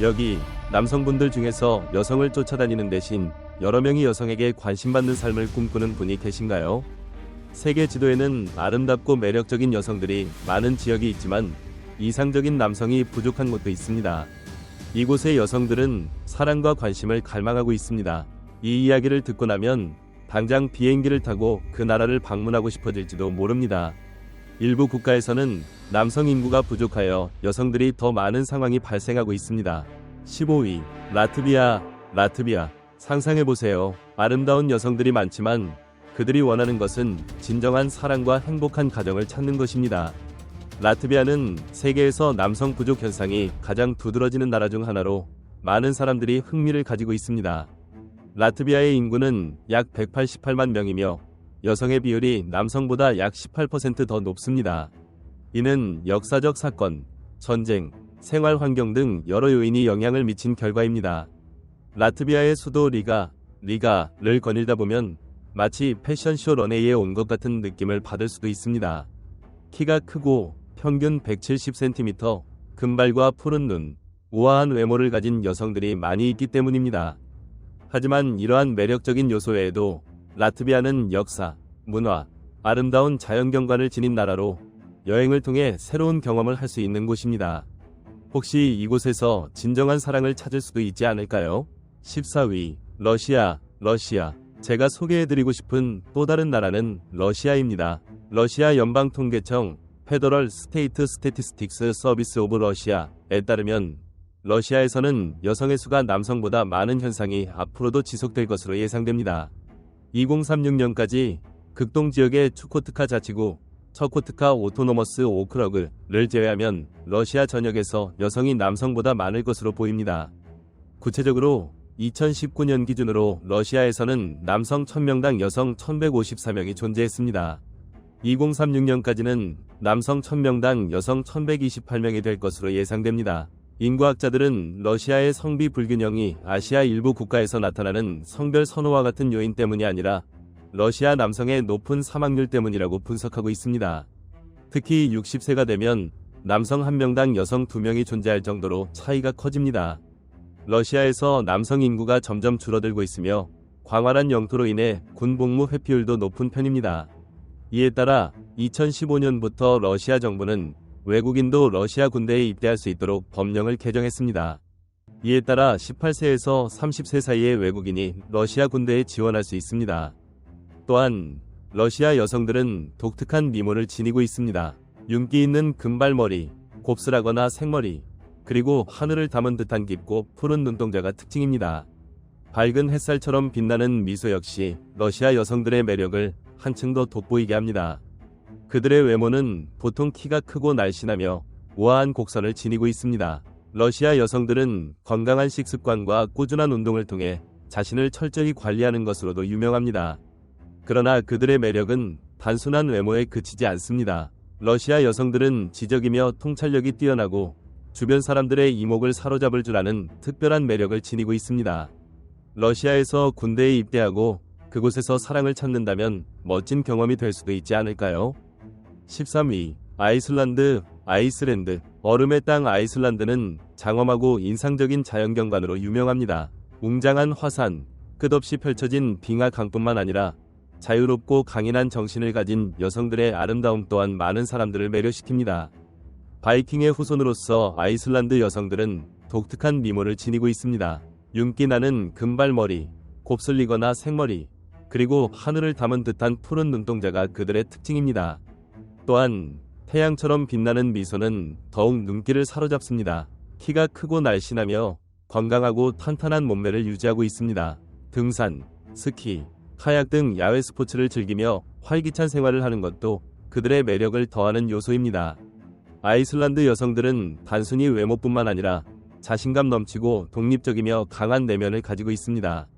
여기 남성분들 중에서 여성을 쫓아다니는 대신 여러 명의 여성에게 관심받는 삶을 꿈꾸는 분이 계신가요? 세계 지도에는 아름답고 매력적인 여성들이 많은 지역이 있지만 이상적인 남성이 부족한 곳도 있습니다. 이곳의 여성들은 사랑과 관심을 갈망하고 있습니다. 이 이야기를 듣고 나면 당장 비행기를 타고 그 나라를 방문하고 싶어질지도 모릅니다. 일부 국가에서는 남성 인구가 부족하여 여성들이 더 많은 상황이 발생하고 있습니다. 15위 라트비아. 상상해보세요. 아름다운 여성들이 많지만 그들이 원하는 것은 진정한 사랑과 행복한 가정을 찾는 것입니다. 라트비아는 세계에서 남성 부족 현상이 가장 두드러지는 나라 중 하나로 많은 사람들이 흥미를 가지고 있습니다. 라트비아의 인구는 약 188만 명이며 여성의 비율이 남성보다 약 18% 더 높습니다. 이는 역사적 사건, 전쟁, 생활 환경 등 여러 요인이 영향을 미친 결과입니다. 라트비아의 수도 리가를 거닐다 보면 마치 패션쇼 런웨이에 온 것 같은 느낌을 받을 수도 있습니다. 키가 크고 평균 170cm, 금발과 푸른 눈, 우아한 외모를 가진 여성들이 많이 있기 때문입니다. 하지만 이러한 매력적인 요소 외에도 라트비아는 역사, 문화, 아름다운 자연경관을 지닌 나라로 여행을 통해 새로운 경험을 할 수 있는 곳입니다. 혹시 이곳에서 진정한 사랑을 찾을 수도 있지 않을까요? 14위 러시아. 제가 소개해드리고 싶은 또 다른 나라는 러시아입니다. 러시아 연방통계청 페더럴 스테이트 스태티스틱스 서비스 오브 러시아에 따르면 러시아에서는 여성의 수가 남성보다 많은 현상이 앞으로도 지속될 것으로 예상됩니다. 2036년까지 극동지역의 추코트카 자치구, 처코트카 오토노머스 오크러그를 제외하면 러시아 전역에서 여성이 남성보다 많을 것으로 보입니다. 구체적으로 2019년 기준으로 러시아에서는 남성 1000명당 여성 1154명이 존재했습니다. 2036년까지는 남성 1000명당 여성 1128명이 될 것으로 예상됩니다. 인구학자들은 러시아의 성비 불균형이 아시아 일부 국가에서 나타나는 성별 선호와 같은 요인 때문이 아니라 러시아 남성의 높은 사망률 때문이라고 분석하고 있습니다. 특히 60세가 되면 남성 1명당 여성 2명이 존재할 정도로 차이가 커집니다. 러시아에서 남성 인구가 점점 줄어들고 있으며 광활한 영토로 인해 군 복무 회피율도 높은 편입니다. 이에 따라 2015년부터 러시아 정부는 외국인도 러시아 군대에 입대할 수 있도록 법령을 개정했습니다. 이에 따라 18세에서 30세 사이의 외국인이 러시아 군대에 지원할 수 있습니다. 또한 러시아 여성들은 독특한 미모를 지니고 있습니다. 윤기 있는 금발머리, 곱슬하거나 생머리, 그리고 하늘을 담은 듯한 깊고 푸른 눈동자가 특징입니다. 밝은 햇살처럼 빛나는 미소 역시 러시아 여성들의 매력을 한층 더 돋보이게 합니다. 그들의 외모는 보통 키가 크고 날씬하며 우아한 곡선을 지니고 있습니다. 러시아 여성들은 건강한 식습관과 꾸준한 운동을 통해 자신을 철저히 관리하는 것으로도 유명합니다. 그러나 그들의 매력은 단순한 외모에 그치지 않습니다. 러시아 여성들은 지적이며 통찰력이 뛰어나고 주변 사람들의 이목을 사로잡을 줄 아는 특별한 매력을 지니고 있습니다. 러시아에서 군대에 입대하고 그곳에서 사랑을 찾는다면 멋진 경험이 될 수도 있지 않을까요? 13위 아이슬란드. 얼음의 땅 아이슬란드는 장엄하고 인상적인 자연경관으로 유명합니다. 웅장한 화산, 끝없이 펼쳐진 빙하 강뿐만 아니라 자유롭고 강인한 정신을 가진 여성들의 아름다움 또한 많은 사람들을 매료시킵니다. 바이킹의 후손으로서 아이슬란드 여성들은 독특한 미모를 지니고 있습니다. 윤기 나는 금발머리, 곱슬리거나 생머리, 그리고 하늘을 담은 듯한 푸른 눈동자가 그들의 특징입니다. 또한 태양처럼 빛나는 미소는 더욱 눈길을 사로잡습니다. 키가 크고 날씬하며 건강하고 탄탄한 몸매를 유지하고 있습니다. 등산, 스키, 카약 등 야외 스포츠를 즐기며 활기찬 생활을 하는 것도 그들의 매력을 더하는 요소입니다. 아이슬란드 여성들은 단순히 외모뿐만 아니라 자신감 넘치고 독립적이며 강한 내면을 가지고 있습니다.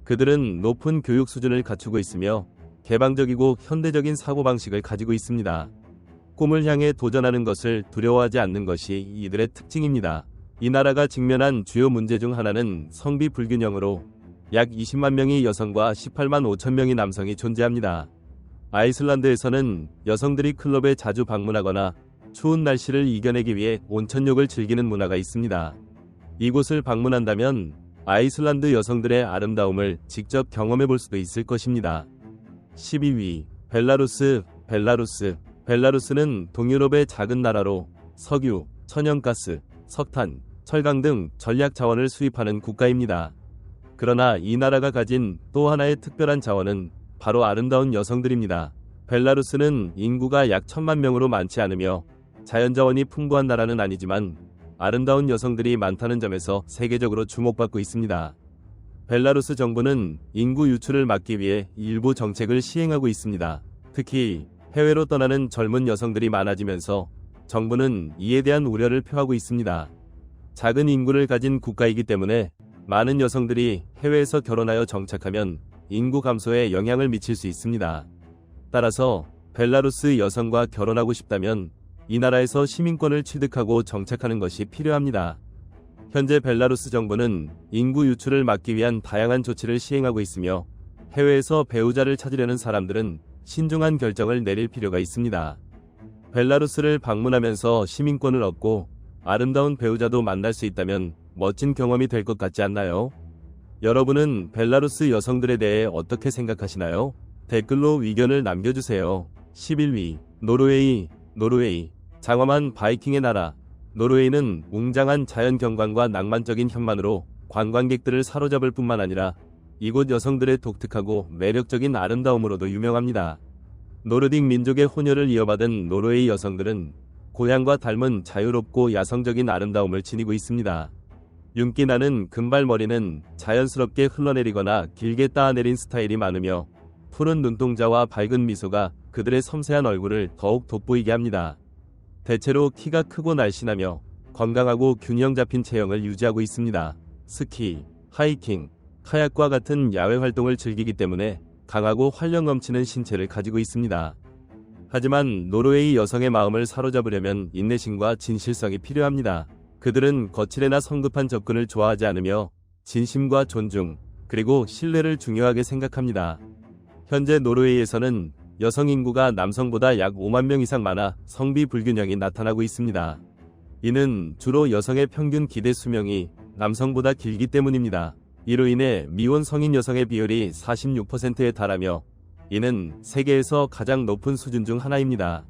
그들은 높은 교육 수준을 갖추고 있으며 개방적이고 현대적인 사고방식을 가지고 있습니다. 꿈을 향해 도전하는 것을 두려워하지 않는 것이 이들의 특징입니다. 이 나라가 직면한 주요 문제 중 하나는 성비 불균형으로 약 20만 명의 여성과 18만 5천 명의 남성이 존재합니다. 아이슬란드에서는 여성들이 클럽에 자주 방문하거나 추운 날씨를 이겨내기 위해 온천욕을 즐기는 문화가 있습니다. 이곳을 방문한다면 아이슬란드 여성들의 아름다움을 직접 경험해 볼 수도 있을 것입니다. 12위 벨라루스. 벨라루스는 동유럽의 작은 나라로 석유, 천연가스, 석탄, 철강 등 전략 자원을 수입하는 국가입니다. 그러나 이 나라가 가진 또 하나의 특별한 자원은 바로 아름다운 여성들입니다. 벨라루스는 인구가 약 1000만 명으로 많지 않으며 자연자원이 풍부한 나라는 아니지만 아름다운 여성들이 많다는 점에서 세계적으로 주목받고 있습니다. 벨라루스 정부는 인구 유출을 막기 위해 일부 정책을 시행하고 있습니다. 특히 해외로 떠나는 젊은 여성들이 많아지면서 정부는 이에 대한 우려를 표하고 있습니다. 작은 인구를 가진 국가이기 때문에 많은 여성들이 해외에서 결혼하여 정착하면 인구 감소에 영향을 미칠 수 있습니다. 따라서 벨라루스 여성과 결혼하고 싶다면 이 나라에서 시민권을 취득하고 정착하는 것이 필요합니다. 현재 벨라루스 정부는 인구 유출을 막기 위한 다양한 조치를 시행하고 있으며 해외에서 배우자를 찾으려는 사람들은 신중한 결정을 내릴 필요가 있습니다. 벨라루스를 방문하면서 시민권을 얻고 아름다운 배우자도 만날 수 있다면 멋진 경험이 될 것 같지 않나요? 여러분은 벨라루스 여성들에 대해 어떻게 생각하시나요? 댓글로 의견을 남겨주세요. 11위 노르웨이. 장엄한 바이킹의 나라. 노르웨이는 웅장한 자연 경관과 낭만적인 현만으로 관광객들을 사로잡을 뿐만 아니라 이곳 여성들의 독특하고 매력적인 아름다움으로도 유명합니다. 노르딕 민족의 혼혈을 이어받은 노르웨이 여성들은 고향과 닮은 자유롭고 야성적인 아름다움을 지니고 있습니다. 윤기 나는 금발머리는 자연스럽게 흘러내리거나 길게 따내린 스타일이 많으며 푸른 눈동자와 밝은 미소가 그들의 섬세한 얼굴을 더욱 돋보이게 합니다. 대체로 키가 크고 날씬하며 건강하고 균형 잡힌 체형을 유지하고 있습니다. 스키, 하이킹, 카약과 같은 야외 활동을 즐기기 때문에 강하고 활력 넘치는 신체를 가지고 있습니다. 하지만 노르웨이 여성의 마음을 사로잡으려면 인내심과 진실성이 필요합니다. 그들은 거칠거나 성급한 접근을 좋아하지 않으며 진심과 존중, 그리고 신뢰를 중요하게 생각합니다. 현재 노르웨이에서는 여성 인구가 남성보다 약 5만 명 이상 많아 성비 불균형이 나타나고 있습니다. 이는 주로 여성의 평균 기대 수명이 남성보다 길기 때문입니다. 이로 인해 미혼 성인 여성의 비율이 46%에 달하며 이는 세계에서 가장 높은 수준 중 하나입니다.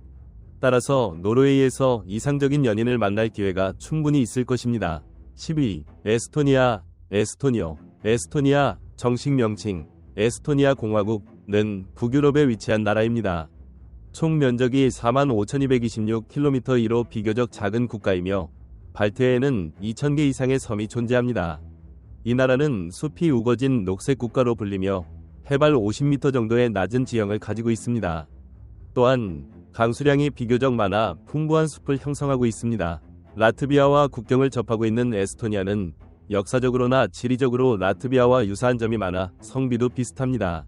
따라서 노르웨이에서 이상적인 연인을 만날 기회가 충분히 있을 것입니다. 10위 에스토니아. 에스토니아 정식 명칭 에스토니아 공화국은 북유럽에 위치한 나라입니다. 총 면적이 45,226km2로 비교적 작은 국가이며 발트해에는 2,000개 이상의 섬이 존재합니다. 이 나라는 숲이 우거진 녹색 국가로 불리며 해발 50m 정도의 낮은 지형을 가지고 있습니다. 또한 강수량이 비교적 많아 풍부한 숲을 형성하고 있습니다. 라트비아와 국경을 접하고 있는 에스토니아는 역사적으로나 지리적으로 라트비아와 유사한 점이 많아 성비도 비슷합니다.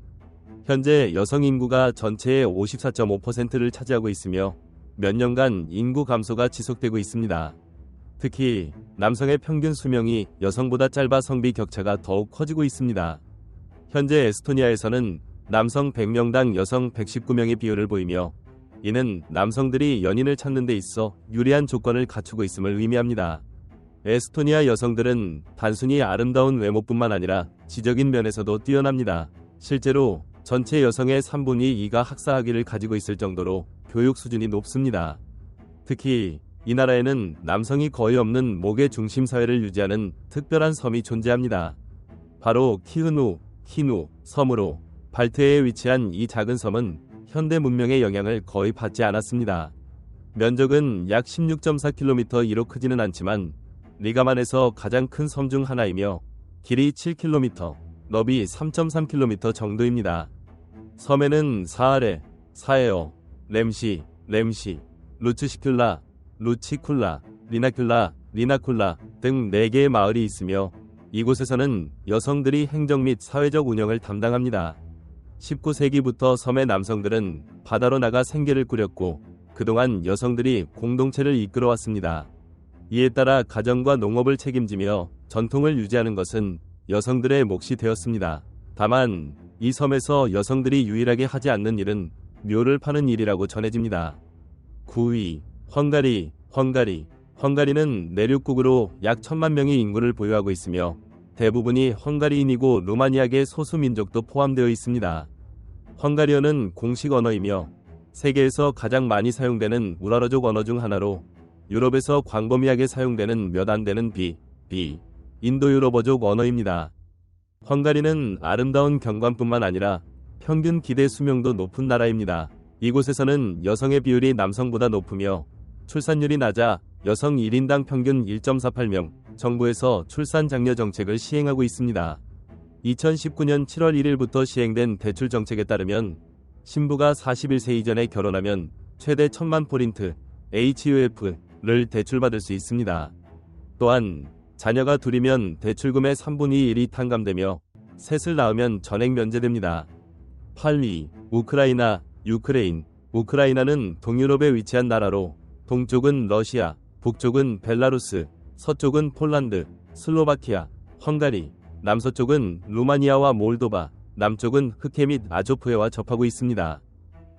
현재 여성 인구가 전체의 54.5%를 차지하고 있으며 몇 년간 인구 감소가 지속되고 있습니다. 특히 남성의 평균 수명이 여성보다 짧아 성비 격차가 더욱 커지고 있습니다. 현재 에스토니아에서는 남성 100명당 여성 119명의 비율을 보이며 이는 남성들이 연인을 찾는 데 있어 유리한 조건을 갖추고 있음을 의미합니다. 에스토니아 여성들은 단순히 아름다운 외모뿐만 아니라 지적인 면에서도 뛰어납니다. 실제로 전체 여성의 3분의 2가 학사학위를 가지고 있을 정도로 교육 수준이 높습니다. 특히 이 나라에는 남성이 거의 없는 목의 중심 사회를 유지하는 특별한 섬이 존재합니다. 바로 키누 섬으로 발트해에 위치한 이 작은 섬은 현대 문명의 영향을 거의 받지 않았습니다. 면적은 약 16.4km2로 크지는 않지만 리가만에서 가장 큰 섬 중 하나이며 길이 7km, 너비 3.3km 정도입니다. 섬에는 사아레, 사에어, 렘시, 루츠시큘라, 루치쿨라, 리나쿨라 등 4개의 마을이 있으며 이곳에서는 여성들이 행정 및 사회적 운영을 담당합니다. 19세기부터 섬의 남성들은 바다로 나가 생계를 꾸렸고 그동안 여성들이 공동체를 이끌어왔습니다. 이에 따라 가정과 농업을 책임지며 전통을 유지하는 것은 여성들의 몫이 되었습니다. 다만 이 섬에서 여성들이 유일하게 하지 않는 일은 묘를 파는 일이라고 전해집니다. 9위 헝가리. 헝가리는 내륙국으로 약 1000만 명의 인구를 보유하고 있으며 대부분이 헝가리인이고 루마니아계 소수 민족도 포함되어 있습니다. 헝가리어는 공식 언어이며 세계에서 가장 많이 사용되는 우라르족 언어 중 하나로 유럽에서 광범위하게 사용되는 몇 안 되는 인도유럽어족 언어입니다. 헝가리는 아름다운 경관뿐만 아니라 평균 기대 수명도 높은 나라입니다. 이곳에서는 여성의 비율이 남성보다 높으며 출산율이 낮아 여성 1인당 평균 1.48명, 정부에서 출산 장려 정책을 시행하고 있습니다. 2019년 7월 1일부터 시행된 대출 정책에 따르면 신부가 41세 이전에 결혼하면 최대 1000만 포린트 HUF를 대출받을 수 있습니다. 또한 자녀가 둘이면 대출금의 3분의 1이 탕감되며 셋을 낳으면 전액 면제됩니다. 8위 우크라이나, 유크레인. 우크라이나는 동유럽에 위치한 나라로 동쪽은 러시아, 북쪽은 벨라루스, 서쪽은 폴란드, 슬로바키아, 헝가리, 남서쪽은 루마니아와 몰도바, 남쪽은 흑해 및 아조프해와 접하고 있습니다.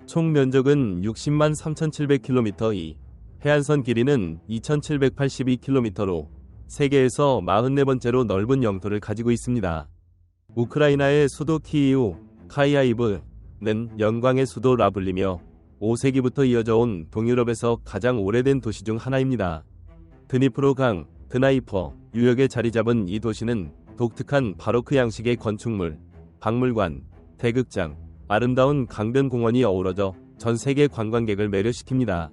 총 면적은 60만 3,700km, 해안선 길이는 2,782km로 세계에서 44번째로 넓은 영토를 가지고 있습니다. 우크라이나의 수도 키이우, 카이아이브는 영광의 수도라 불리며 5세기부터 이어져 온 동유럽에서 가장 오래된 도시 중 하나입니다. 드니프로 강, 드나이퍼 유역에 자리 잡은 이 도시는 독특한 바로크 양식의 건축물, 박물관, 대극장, 아름다운 강변 공원이 어우러져 전 세계 관광객을 매료시킵니다.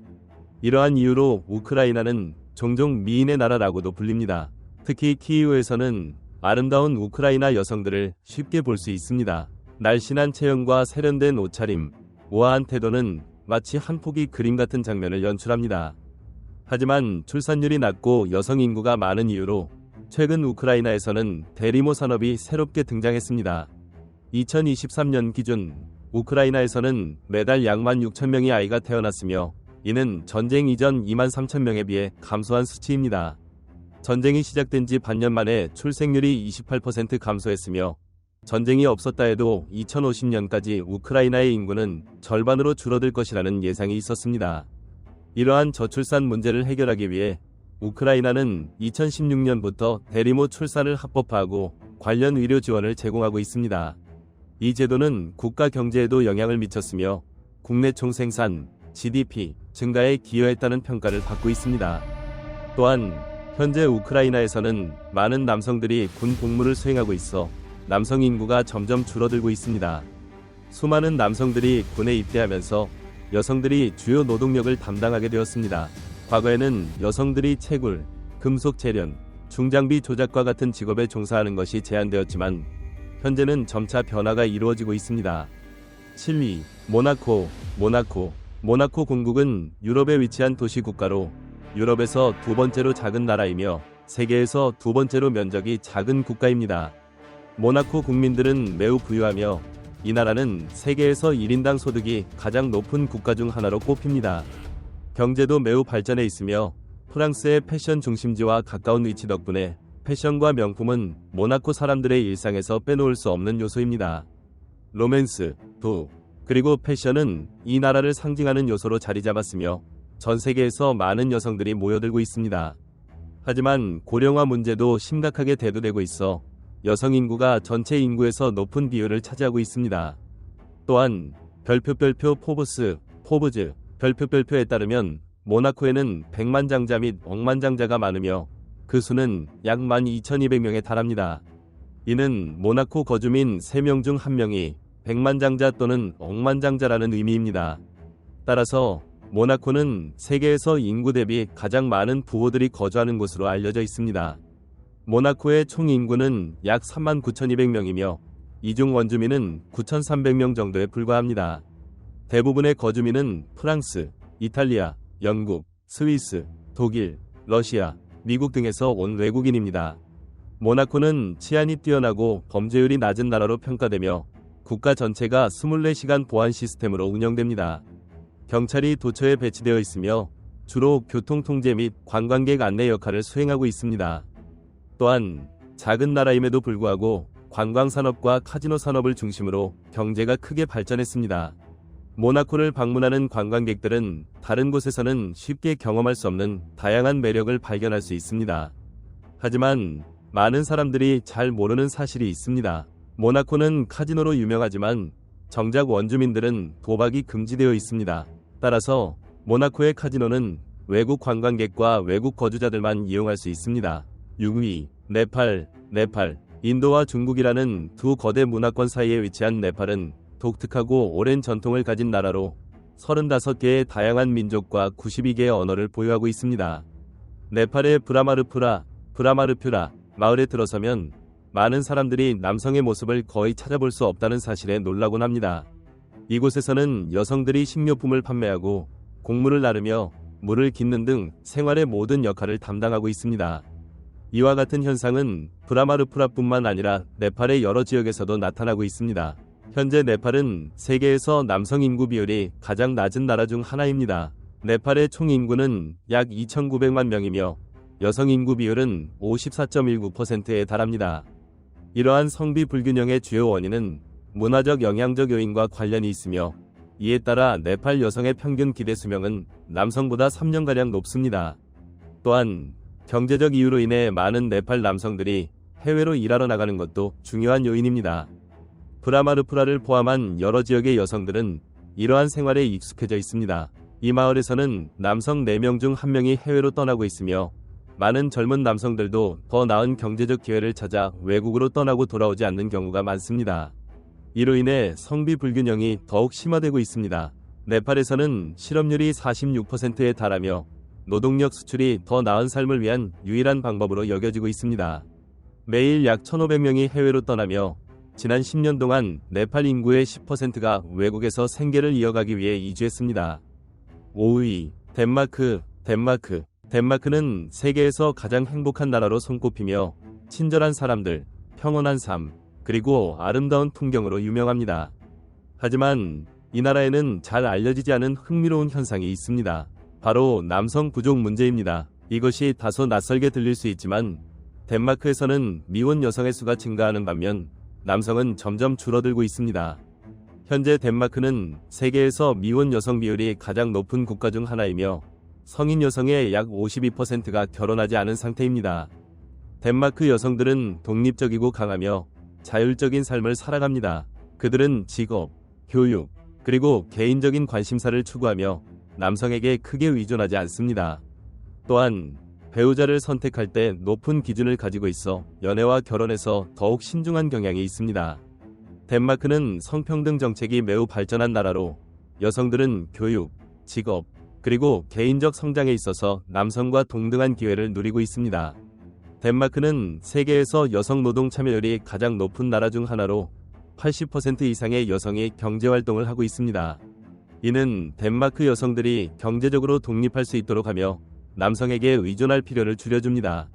이러한 이유로 우크라이나는 종종 미인의 나라라고도 불립니다. 특히 키이우에서는 아름다운 우크라이나 여성들을 쉽게 볼 수 있습니다. 날씬한 체형과 세련된 옷차림, 우아한 태도는 마치 한 폭의 그림 같은 장면을 연출합니다. 하지만 출산율이 낮고 여성 인구가 많은 이유로 최근 우크라이나에서는 대리모 산업이 새롭게 등장했습니다. 2023년 기준 우크라이나에서는 매달 약 16,000명의 아이가 태어났으며 이는 전쟁 이전 23,000명에 비해 감소한 수치입니다. 전쟁이 시작된 지 반년 만에 출생률이 28% 감소했으며 전쟁이 없었다 해도 2050년까지 우크라이나의 인구는 절반으로 줄어들 것이라는 예상이 있었습니다. 이러한 저출산 문제를 해결하기 위해 우크라이나는 2016년부터 대리모 출산을 합법화하고 관련 의료 지원을 제공하고 있습니다. 이 제도는 국가 경제에도 영향을 미쳤으며 국내 총생산, GDP 증가에 기여했다는 평가를 받고 있습니다. 또한 현재 우크라이나에서는 많은 남성들이 군 복무를 수행하고 있어 남성 인구가 점점 줄어들고 있습니다. 수많은 남성들이 군에 입대하면서 여성들이 주요 노동력을 담당하게 되었습니다. 과거에는 여성들이 채굴, 금속 재련, 중장비 조작과 같은 직업에 종사하는 것이 제한되었지만 현재는 점차 변화가 이루어지고 있습니다. 7위 모나코 공국은 유럽에 위치한 도시 국가로 유럽에서 두 번째로 작은 나라이며 세계에서 두 번째로 면적이 작은 국가입니다. 모나코 국민들은 매우 부유하며 이 나라는 세계에서 1인당 소득이 가장 높은 국가 중 하나로 꼽힙니다. 경제도 매우 발전해 있으며 프랑스의 패션 중심지와 가까운 위치 덕분에 패션과 명품은 모나코 사람들의 일상에서 빼놓을 수 없는 요소입니다. 로맨스, 그리고 패션은 이 나라를 상징하는 요소로 자리 잡았으며 전 세계에서 많은 여성들이 모여들고 있습니다. 하지만 고령화 문제도 심각하게 대두되고 있어 여성 인구가 전체 인구에서 높은 비율을 차지하고 있습니다. 또한 별표 포브즈 별표에 따르면 모나코에는 백만장자 및 억만장자가 많으며 그 수는 약 12,200명에 달합니다. 이는 모나코 거주민 3명 중 1명이 백만장자 또는 억만장자라는 의미입니다. 따라서 모나코는 세계에서 인구 대비 가장 많은 부호들이 거주하는 곳으로 알려져 있습니다. 모나코의 총 인구는 약 39,200명이며 이 중 원주민은 9,300명 정도에 불과합니다. 대부분의 거주민은 프랑스, 이탈리아, 영국, 스위스, 독일, 러시아, 미국 등에서 온 외국인입니다. 모나코는 치안이 뛰어나고 범죄율이 낮은 나라로 평가되며 국가 전체가 24시간 보안 시스템으로 운영됩니다. 경찰이 도처에 배치되어 있으며 주로 교통 통제 및 관광객 안내 역할을 수행하고 있습니다. 또한 작은 나라임에도 불구하고 관광산업과 카지노 산업을 중심으로 경제가 크게 발전했습니다. 모나코를 방문하는 관광객들은 다른 곳에서는 쉽게 경험할 수 없는 다양한 매력을 발견할 수 있습니다. 하지만 많은 사람들이 잘 모르는 사실이 있습니다. 모나코는 카지노로 유명하지만 정작 원주민들은 도박이 금지되어 있습니다. 따라서 모나코의 카지노는 외국 관광객과 외국 거주자들만 이용할 수 있습니다. 6위, 네팔. 인도와 중국이라는 두 거대 문화권 사이에 위치한 네팔은 독특하고 오랜 전통을 가진 나라로 35개의 다양한 민족과 92개의 언어를 보유하고 있습니다. 네팔의 브라마르푸라 마을에 들어서면 많은 사람들이 남성의 모습을 거의 찾아볼 수 없다는 사실에 놀라곤 합니다. 이곳에서는 여성들이 식료품을 판매하고 곡물을 나르며 물을 깃는 등 생활의 모든 역할을 담당하고 있습니다. 이와 같은 현상은 브라마르푸라뿐만 아니라 네팔의 여러 지역에서도 나타나고 있습니다. 현재 네팔은 세계에서 남성 인구 비율이 가장 낮은 나라 중 하나입니다. 네팔의 총 인구는 약 2,900만 명이며 여성 인구 비율은 54.19%에 달합니다. 이러한 성비 불균형의 주요 원인은 문화적 영향적 요인과 관련이 있으며 이에 따라 네팔 여성의 평균 기대 수명은 남성보다 3년가량 높습니다. 또한 경제적 이유로 인해 많은 네팔 남성들이 해외로 일하러 나가는 것도 중요한 요인입니다. 브라마르푸라를 포함한 여러 지역의 여성들은 이러한 생활에 익숙해져 있습니다. 이 마을에서는 남성 4명 중 1명이 해외로 떠나고 있으며 많은 젊은 남성들도 더 나은 경제적 기회를 찾아 외국으로 떠나고 돌아오지 않는 경우가 많습니다. 이로 인해 성비 불균형이 더욱 심화되고 있습니다. 네팔에서는 실업률이 46%에 달하며 노동력 수출이 더 나은 삶을 위한 유일한 방법으로 여겨지고 있습니다. 매일 약 1,500명이 해외로 떠나며 지난 10년 동안 네팔 인구의 10%가 외국에서 생계를 이어가기 위해 이주했습니다. 5위, 덴마크는 세계에서 가장 행복한 나라로 손꼽히며 친절한 사람들, 평온한 삶, 그리고 아름다운 풍경으로 유명합니다. 하지만 이 나라에는 잘 알려지지 않은 흥미로운 현상이 있습니다. 바로 남성 부족 문제입니다. 이것이 다소 낯설게 들릴 수 있지만 덴마크에서는 미혼 여성의 수가 증가하는 반면 남성은 점점 줄어들고 있습니다. 현재 덴마크는 세계에서 미혼 여성 비율이 가장 높은 국가 중 하나이며 성인 여성의 약 52%가 결혼하지 않은 상태입니다. 덴마크 여성들은 독립적이고 강하며 자율적인 삶을 살아갑니다. 그들은 직업, 교육, 그리고 개인적인 관심사를 추구하며 남성에게 크게 의존하지 않습니다. 또한 배우자를 선택할 때 높은 기준을 가지고 있어 연애와 결혼에서 더욱 신중한 경향이 있습니다. 덴마크는 성평등 정책이 매우 발전한 나라로 여성들은 교육, 직업, 그리고 개인적 성장에 있어서 남성과 동등한 기회를 누리고 있습니다. 덴마크는 세계에서 여성 노동 참여율이 가장 높은 나라 중 하나로 80% 이상의 여성이 경제활동을 하고 있습니다. 이는 덴마크 여성들이 경제적으로 독립할 수 있도록 하며 남성에게 의존할 필요를 줄여줍니다.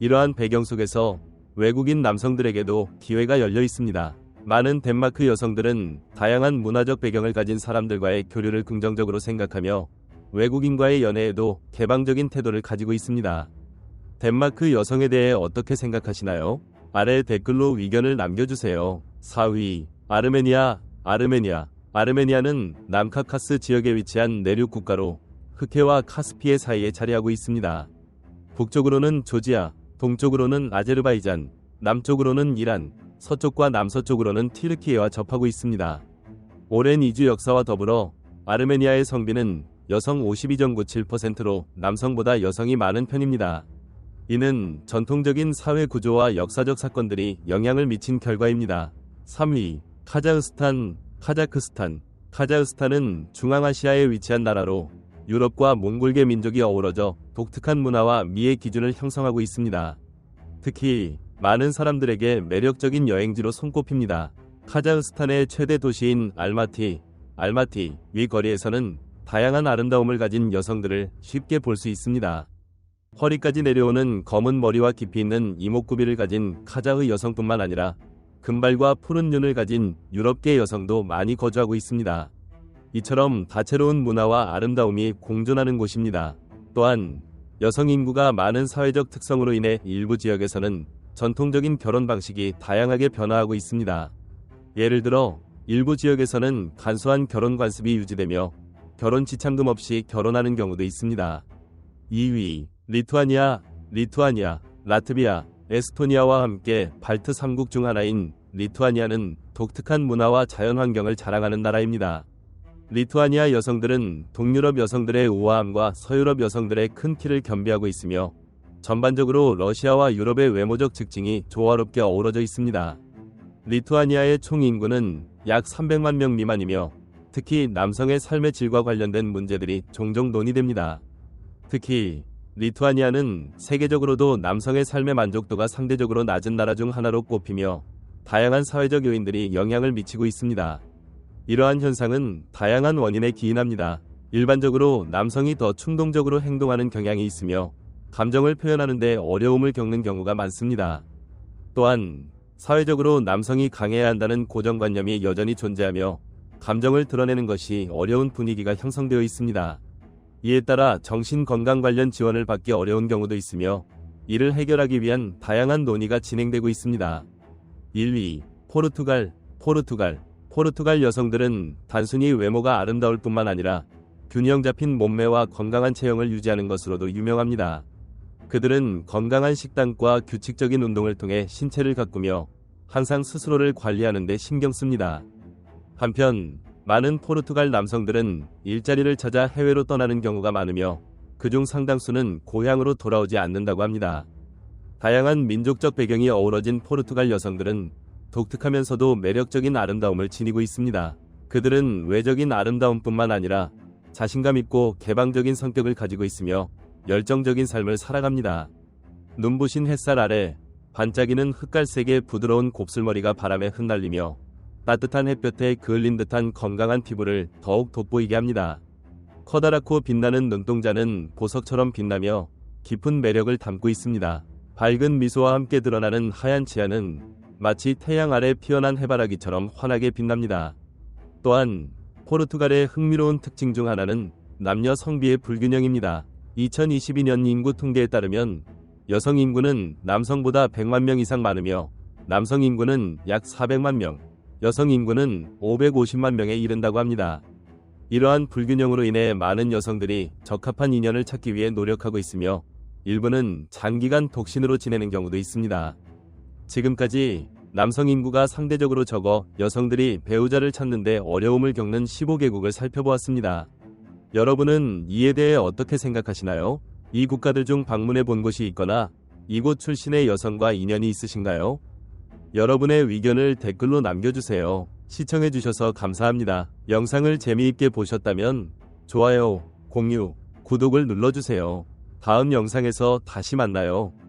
이러한 배경 속에서 외국인 남성들에게도 기회가 열려 있습니다. 많은 덴마크 여성들은 다양한 문화적 배경을 가진 사람들과의 교류를 긍정적으로 생각하며 외국인과의 연애에도 개방적인 태도를 가지고 있습니다. 덴마크 여성에 대해 어떻게 생각하시나요? 아래 댓글로 의견을 남겨주세요. 4위, 아르메니아는 남카카스 지역에 위치한 내륙 국가로 흑해와 카스피해 사이에 자리하고 있습니다. 북쪽으로는 조지아, 동쪽으로는 아제르바이잔, 남쪽으로는 이란, 서쪽과 남서쪽으로는 튀르키예와 접하고 있습니다. 오랜 이주 역사와 더불어 아르메니아의 성비는 여성 52.97%로 남성보다 여성이 많은 편입니다. 이는 전통적인 사회 구조와 역사적 사건들이 영향을 미친 결과입니다. 3위, 카자흐스탄은 중앙아시아에 위치한 나라로 유럽과 몽골계 민족이 어우러져 독특한 문화와 미의 기준을 형성하고 있습니다. 특히 많은 사람들에게 매력적인 여행지로 손꼽힙니다. 카자흐스탄의 최대 도시인 알마티 위 거리에서는 다양한 아름다움을 가진 여성들을 쉽게 볼 수 있습니다. 허리까지 내려오는 검은 머리와 깊이 있는 이목구비를 가진 카자흐 여성뿐만 아니라 금발과 푸른 눈을 가진 유럽계 여성도 많이 거주하고 있습니다. 이처럼 다채로운 문화와 아름다움이 공존하는 곳입니다. 또한 여성 인구가 많은 사회적 특성으로 인해 일부 지역에서는 전통적인 결혼 방식이 다양하게 변화하고 있습니다. 예를 들어 일부 지역에서는 간소한 결혼 관습이 유지되며 결혼 지참금 없이 결혼하는 경우도 있습니다. 2위, 리투아니아, 라트비아, 에스토니아와 함께 발트 3국 중 하나인 리투아니아는 독특한 문화와 자연 환경을 자랑하는 나라입니다. 리투아니아 여성들은 동유럽 여성들의 우아함과 서유럽 여성들의 큰 키를 겸비하고 있으며 전반적으로 러시아와 유럽의 외모적 특징이 조화롭게 어우러져 있습니다. 리투아니아의 총 인구는 약 300만 명 미만이며 특히 남성의 삶의 질과 관련된 문제들이 종종 논의됩니다. 특히 리투아니아는 세계적으로도 남성의 삶의 만족도가 상대적으로 낮은 나라 중 하나로 꼽히며 다양한 사회적 요인들이 영향을 미치고 있습니다. 이러한 현상은 다양한 원인에 기인합니다. 일반적으로 남성이 더 충동적으로 행동하는 경향이 있으며 감정을 표현하는 데 어려움을 겪는 경우가 많습니다. 또한 사회적으로 남성이 강해야 한다는 고정관념이 여전히 존재하며 감정을 드러내는 것이 어려운 분위기가 형성되어 있습니다. 이에 따라 정신건강 관련 지원을 받기 어려운 경우도 있으며 이를 해결하기 위한 다양한 논의가 진행되고 있습니다. 1위, 포르투갈 여성들은 단순히 외모가 아름다울 뿐만 아니라 균형 잡힌 몸매와 건강한 체형을 유지하는 것으로도 유명합니다. 그들은 건강한 식단과 규칙적인 운동을 통해 신체를 가꾸며 항상 스스로를 관리하는 데 신경 씁니다. 한편 많은 포르투갈 남성들은 일자리를 찾아 해외로 떠나는 경우가 많으며 그중 상당수는 고향으로 돌아오지 않는다고 합니다. 다양한 민족적 배경이 어우러진 포르투갈 여성들은 독특하면서도 매력적인 아름다움을 지니고 있습니다. 그들은 외적인 아름다움뿐만 아니라 자신감 있고 개방적인 성격을 가지고 있으며 열정적인 삶을 살아갑니다. 눈부신 햇살 아래 반짝이는 흑갈색의 부드러운 곱슬머리가 바람에 흩날리며 따뜻한 햇볕에 그을린 듯한 건강한 피부를 더욱 돋보이게 합니다. 커다랗고 빛나는 눈동자는 보석처럼 빛나며 깊은 매력을 담고 있습니다. 밝은 미소와 함께 드러나는 하얀 치아는 마치 태양 아래 피어난 해바라기처럼 환하게 빛납니다. 또한 포르투갈의 흥미로운 특징 중 하나는 남녀 성비의 불균형입니다. 2022년 인구 통계에 따르면 여성 인구는 남성보다 100만 명 이상 많으며 남성 인구는 약 400만 명, 여성 인구는 550만 명에 이른다고 합니다. 이러한 불균형으로 인해 많은 여성들이 적합한 인연을 찾기 위해 노력하고 있으며 일부는 장기간 독신으로 지내는 경우도 있습니다. 지금까지 남성 인구가 상대적으로 적어 여성들이 배우자를 찾는 데 어려움을 겪는 15개국을 살펴보았습니다. 여러분은 이에 대해 어떻게 생각하시나요? 이 국가들 중 방문해 본 곳이 있거나 이곳 출신의 여성과 인연이 있으신가요? 여러분의 의견을 댓글로 남겨주세요. 시청해주셔서 감사합니다. 영상을 재미있게 보셨다면 좋아요, 공유, 구독을 눌러주세요. 다음 영상에서 다시 만나요.